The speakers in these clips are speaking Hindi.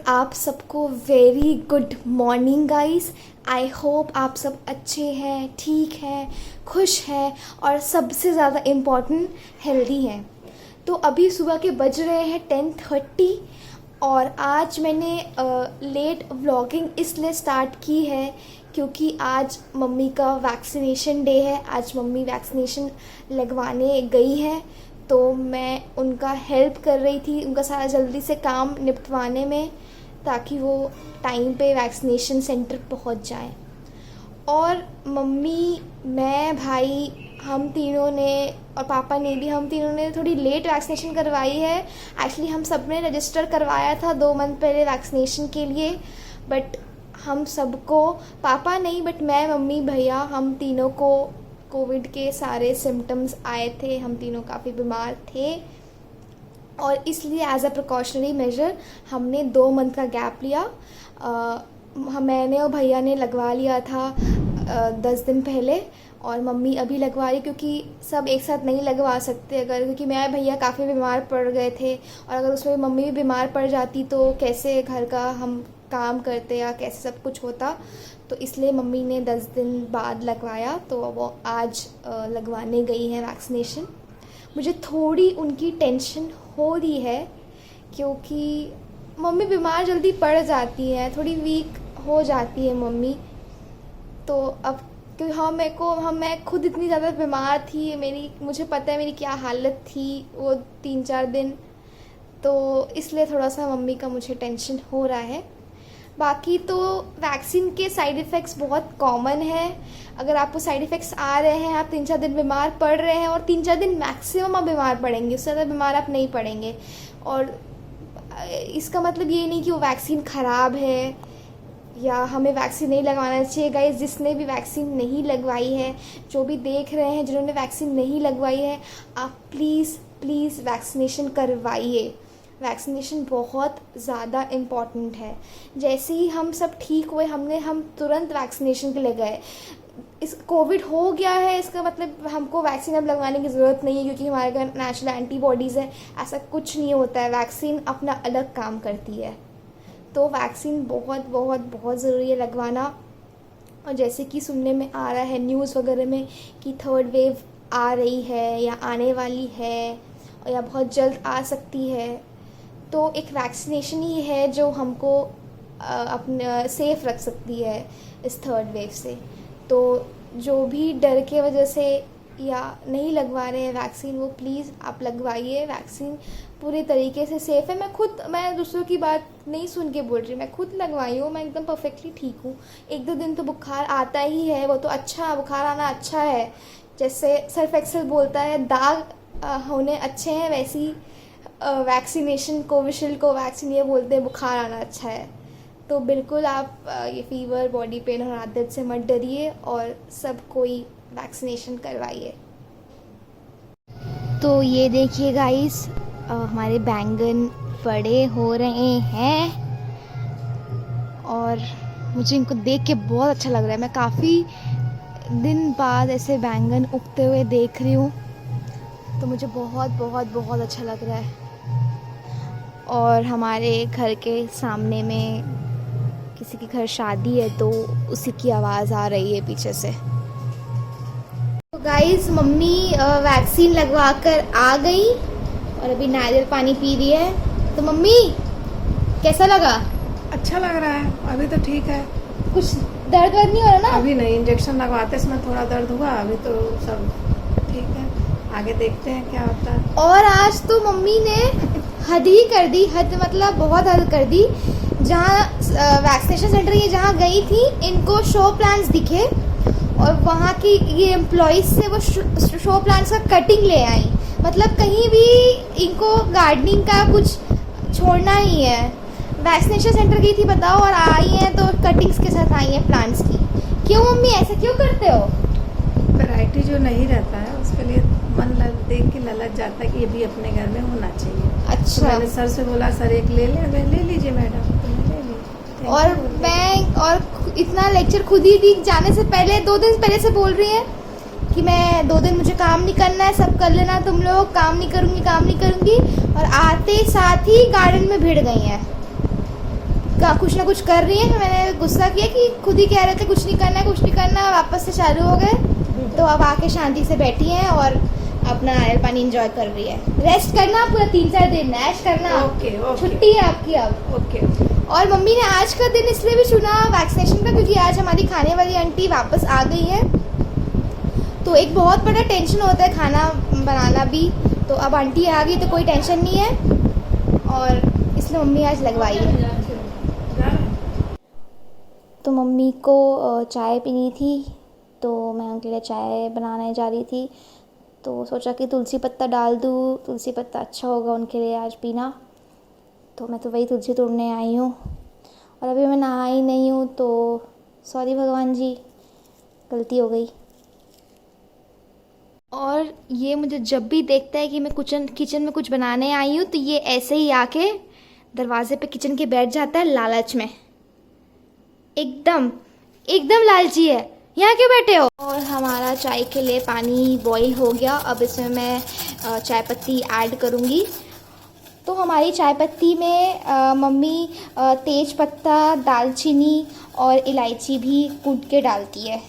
आप सबको very good morning guys. I hope आप सब अच्छे हैं, ठीक हैं, खुश हैं और सबसे ज़्यादा इम्पॉर्टेंट हेल्दी हैं। तो अभी सुबह के बज रहे हैं 10:30 और आज मैंने लेट व्लॉगिंग इसलिए स्टार्ट की है क्योंकि आज मम्मी का वैक्सीनेशन डे है। आज मम्मी वैक्सीनेशन लगवाने गई है तो मैं उनका हेल्प कर रही थी, उनका सारा जल्दी से काम निपटवाने में, ताकि वो टाइम पे वैक्सीनेशन सेंटर पहुंच जाएं। और मम्मी, मैं, भाई, हम तीनों ने और पापा ने भी, हम तीनों ने थोड़ी लेट वैक्सीनेशन करवाई है। एक्चुअली हम सब ने रजिस्टर करवाया था 2 मंथ पहले वैक्सीनेशन के लिए, बट हम सबको, पापा नहीं बट मैं, मम्मी, भैया, हम तीनों को कोविड के सारे सिम्टम्स आए थे। हम तीनों काफ़ी बीमार थे और इसलिए एज अ प्रिकॉशनरी मेजर हमने 2 मंथ का गैप लिया। मैंने और भैया ने लगवा लिया था 10 दिन पहले और मम्मी अभी लगवा रही, क्योंकि सब एक साथ नहीं लगवा सकते अगर, क्योंकि मैं भैया काफ़ी बीमार पड़ गए थे और अगर उसमें मम्मी भी बीमार पड़ जाती तो कैसे घर का हम काम करते या कैसे सब कुछ होता। तो इसलिए मम्मी ने 10 दिन बाद लगवाया, तो वो आज लगवाने गई हैं वैक्सीनेशन। मुझे थोड़ी उनकी टेंशन हो रही है क्योंकि मम्मी बीमार जल्दी पड़ जाती है, थोड़ी वीक हो जाती है मम्मी। तो अब क्योंकि मैं खुद इतनी ज़्यादा बीमार थी, मुझे पता है मेरी क्या हालत थी वो 3-4 दिन, तो इसलिए थोड़ा सा मम्मी का मुझे टेंशन हो रहा है। बाकी तो वैक्सीन के साइड इफ़ेक्ट्स बहुत कॉमन है। अगर आपको साइड इफ़ेक्ट्स आ रहे हैं, आप 3-4 दिन बीमार पड़ रहे हैं, और 3-4 दिन मैक्सिमम आप बीमार पड़ेंगे, उससे ज़्यादा बीमार आप नहीं पड़ेंगे। और इसका मतलब ये नहीं कि वो वैक्सीन ख़राब है या हमें वैक्सीन नहीं लगवाना चाहिए। गाइस, जिसने भी वैक्सीन नहीं लगवाई है, जो भी देख रहे हैं जिन्होंने वैक्सीन नहीं लगवाई है, आप प्लीज़ वैक्सीनेशन करवाइए। वैक्सीनेशन बहुत ज़्यादा इम्पॉर्टेंट है। जैसे ही हम सब ठीक हुए हम तुरंत वैक्सीनेशन के लिए गए। इस कोविड हो गया है, इसका मतलब हमको वैक्सीन अब लगवाने की ज़रूरत नहीं है क्योंकि हमारे घर नेचुरल एंटीबॉडीज़ है। ऐसा कुछ नहीं होता है, वैक्सीन अपना अलग काम करती है। तो वैक्सीन बहुत बहुत बहुत ज़रूरी है लगवाना। और जैसे कि सुनने में आ रहा है न्यूज़ वगैरह में कि 3rd वेव आ रही है या आने वाली है या बहुत जल्द आ सकती है, तो एक वैक्सीनेशन ही है जो हमको अपने सेफ़ रख सकती है इस 3rd वेव से। तो जो भी डर के वजह से या नहीं लगवा रहे हैं वैक्सीन, वो प्लीज़ आप लगवाइए। वैक्सीन पूरे तरीके से सेफ़ है। मैं दूसरों की बात नहीं सुन के बोल रही, मैं खुद लगवाई हूँ, मैं एकदम परफेक्टली ठीक हूँ। 1-2 दिन तो बुखार आता ही है, वो तो अच्छा, बुखार आना अच्छा है। जैसे सर्फ एक्सेल बोलता है दाग होने अच्छे हैं, वैसी वैक्सीनेशन, कोविशील्ड को वैक्सीन ये बोलते हैं बुखार आना अच्छा है। तो बिल्कुल आप ये फीवर, बॉडी पेन और आदत से मत डरिए और सब कोई वैक्सीनेशन करवाइए। तो ये देखिए गाइस, हमारे बैंगन बड़े हो रहे हैं और मुझे इनको देख के बहुत अच्छा लग रहा है। मैं काफ़ी दिन बाद ऐसे बैंगन उगते हुए देख रही हूँ, तो मुझे बहुत बहुत बहुत अच्छा लग रहा है। और हमारे घर के सामने में किसी के घर शादी है तो उसी की आवाज़ आ रही है पीछे से। तो गाइस, मम्मी वैक्सीन लगवा कर आ गई और अभी नारियल पानी पी रही है। तो मम्मी, कैसा लगा? अच्छा लग रहा है, अभी तो ठीक है। कुछ दर्द वर्द नहीं हो रहा ना? अभी नहीं, इंजेक्शन लगवाते समय थोड़ा दर्द हुआ, अभी तो सब ठीक है। आगे देखते हैं क्या होता है। और आज तो मम्मी ने हद ही कर दी, हद मतलब बहुत हद कर दी। जहाँ वैक्सीनेशन सेंटर ये जहाँ गई थी, इनको शो प्लांट्स दिखे और वहाँ की ये एम्प्लॉइज से वो शो प्लांट्स का कटिंग ले आई। मतलब कहीं भी इनको गार्डनिंग का कुछ छोड़ना ही है। वैक्सीनेशन सेंटर गई थी बताओ, और आई हैं तो कटिंग्स के साथ आई हैं प्लांट्स की। क्यों मम्मी ऐसा क्यों करते हो? वैरायटी जो नहीं रहता है उसके लिए मन देख के ललच जाता है कि ये भी अपने घर में होना चाहिए। अच्छा। तो मैंने सर से बोला, सर एक ले लीजिए मैडम, तो ले ली। और मैं इतना लेक्चर खुद ही दी, जाने से पहले 2 दिन पहले से बोल रही है कि मैं 2 दिन मुझे काम नहीं करना है, सब कर लेना तुम लोग, काम नहीं करूँगी। और आते साथ ही गार्डन में भिड़ गई हैं। कुछ ना कुछ कर रही है। मैंने गुस्सा किया कि खुद ही कह रहे थे कुछ नहीं करना है, कुछ नहीं करना, वापस से चालू हो गए। तो अब आके शांति से बैठी हैं और अपना नारियल पानी एंजॉय कर रही है। रेस्ट करना पूरा 3-4 दिन, ऐश करना। Okay, okay. छुट्टी है आपकी अब। ओके। और मम्मी ने आज का दिन इसलिए भी चुना वैक्सीनेशन का, क्योंकि आज हमारी खाने वाली आंटी वापस आ गई है। तो एक बहुत बड़ा टेंशन होता है खाना बनाना भी। तो अब आंटी आ गई तो कोई टेंशन नहीं है, और इसलिए मम्मी आज लगवाई है। तो मम्मी को चाय पीनी थी, तो मैं उनके लिए चाय बनाने जा रही थी। तो सोचा कि तुलसी पत्ता डाल दूँ, तुलसी पत्ता अच्छा होगा उनके लिए आज पीना। तो मैं तो वही तुलसी तोड़ने आई हूँ, और अभी मैं नहाई नहीं हूँ, तो सॉरी भगवान जी, गलती हो गई। और ये मुझे जब भी देखता है कि मैं किचन में कुछ बनाने आई हूँ, तो ये ऐसे ही आके दरवाजे पे किचन के बैठ जाता है लालच में। एकदम लालची है। यहाँ क्यों बैठे हो? और हमारा चाय के लिए पानी बॉईल हो गया। अब इसमें मैं चाय पत्ती ऐड करूँगी। तो हमारी चाय पत्ती में मम्मी तेज पत्ता, दालचीनी और इलायची भी कूट के डालती है।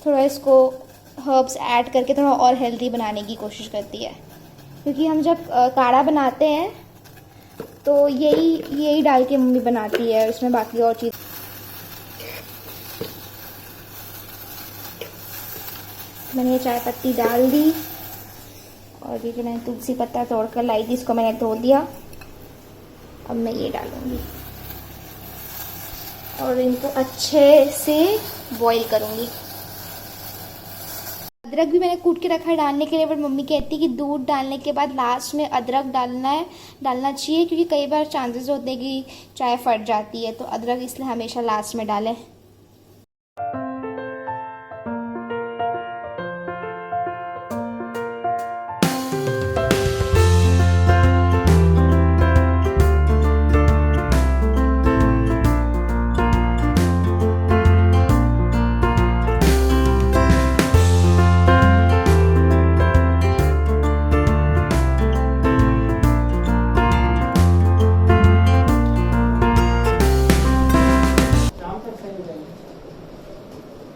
थोड़ा इसको हर्ब्स ऐड करके थोड़ा और हेल्दी बनाने की कोशिश करती है, क्योंकि हम जब काढ़ा बनाते हैं तो यही डाल के मम्मी बनाती है, उसमें बाकी और चीज़। मैंने ये चाय पत्ती डाल दी, और ये जो मैंने तुलसी पत्ता तोड़कर लाई थी इसको मैंने धो दिया। अब मैं ये डालूँगी और इनको अच्छे से बॉईल करूँगी। अदरक भी मैंने कूट के रखा है डालने के लिए, पर मम्मी कहती है कि दूध डालने के बाद लास्ट में अदरक डालना चाहिए, क्योंकि कई बार चांसेस होते हैं कि चाय फट जाती है। तो अदरक इसलिए हमेशा लास्ट में डालें।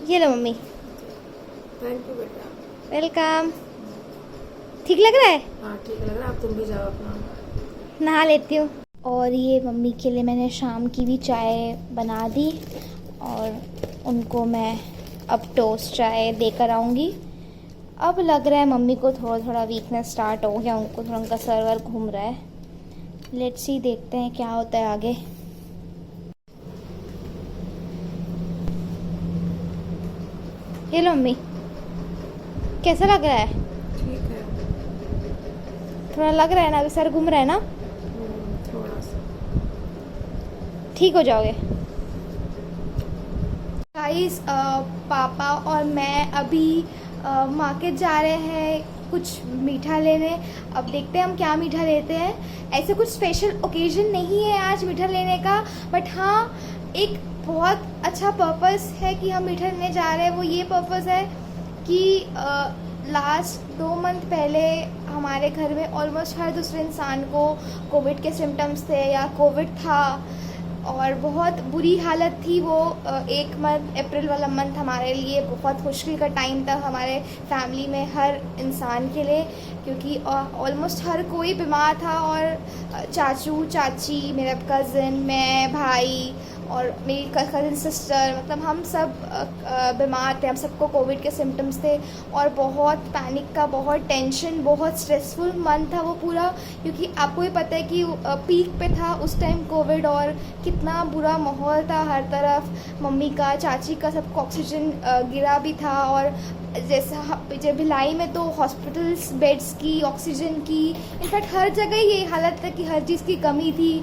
ये लो मम्मी। थैंक यू बेटा। वेलकम। ठीक लग रहा है? हाँ ठीक लग रहा है। अब तुम भी जाओ अपना। नहा लेती हूँ। और ये मम्मी के लिए मैंने शाम की भी चाय बना दी, और उनको मैं अब टोस्ट चाय देकर आऊँगी। अब लग रहा है मम्मी को थोड़ा वीकनेस स्टार्ट हो गया, उनको थोड़ा उनका सर वर घूम रहा है। लेट्स सी, देखते हैं क्या होता है आगे। ये लो मम्मी, कैसा लग रहा है? ठीक है। थोड़ा लग रहा है ना, अभी सर घूम रहा है ना? थोड़ा सा। ठीक हो जाओगे। गाइस, पापा और मैं अभी मार्केट जा रहे हैं कुछ मीठा लेने। अब देखते हैं हम क्या मीठा लेते हैं। ऐसे कुछ स्पेशल ओकेजन नहीं है आज मीठा लेने का, बट हाँ एक बहुत अच्छा पर्पस है कि हम मीठा लेने जा रहे हैं। वो ये पर्पस है कि लास्ट 2 मंथ पहले हमारे घर में ऑलमोस्ट हर दूसरे इंसान को कोविड के सिम्टम्स थे या कोविड था, और बहुत बुरी हालत थी। वो 1 मंथ, अप्रैल वाला मंथ हमारे लिए बहुत मुश्किल का टाइम था हमारे फैमिली में हर इंसान के लिए, क्योंकि ऑलमोस्ट हर कोई बीमार था। और चाचू चाची, मेरा कज़न, मैं, भाई और मेरी कज़न सिस्टर, मतलब हम सब बीमार थे। हम सबको कोविड के सिम्टम्स थे, और बहुत पैनिक का, बहुत टेंशन, बहुत स्ट्रेसफुल मंथ था वो पूरा, क्योंकि आपको ही पता है कि पीक पे था उस टाइम कोविड, और कितना बुरा माहौल था हर तरफ। मम्मी का, चाची का, सबको ऑक्सीजन गिरा भी था। और जैसा जब भिलाई में तो हॉस्पिटल्स बेड्स की, ऑक्सीजन की, इनफैक्ट हर जगह यही हालत था कि हर चीज़ की कमी थी।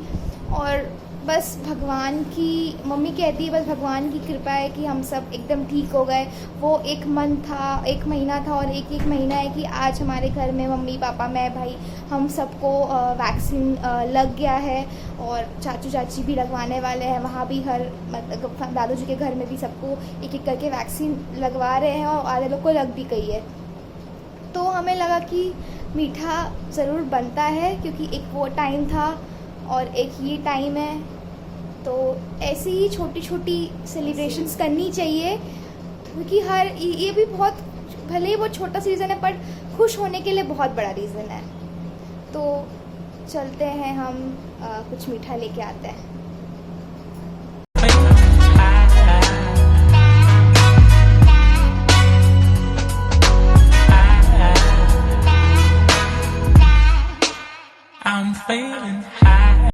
और बस भगवान की, मम्मी कहती है बस भगवान की कृपा है कि हम सब एकदम ठीक हो गए। वो 1 मंथ था, 1 महीना था, और एक महीना है कि आज हमारे घर में मम्मी पापा, मैं, भाई, हम सबको वैक्सीन लग गया है। और चाचू चाची भी लगवाने वाले हैं, वहाँ भी हर मतलब दादू जी के घर में भी सबको एक करके वैक्सीन लगवा रहे हैं, और आधे लोग को लग भी गई है। तो हमें लगा कि मीठा ज़रूर बनता है, क्योंकि एक वो टाइम था और एक ये टाइम है। तो ऐसी ही छोटी छोटी सेलिब्रेशंस करनी चाहिए, क्योंकि ये भी बहुत, भले ही बहुत छोटा सा रीज़न है पर खुश होने के लिए बहुत बड़ा रीज़न है। तो चलते हैं हम, कुछ मीठा लेके आते हैं।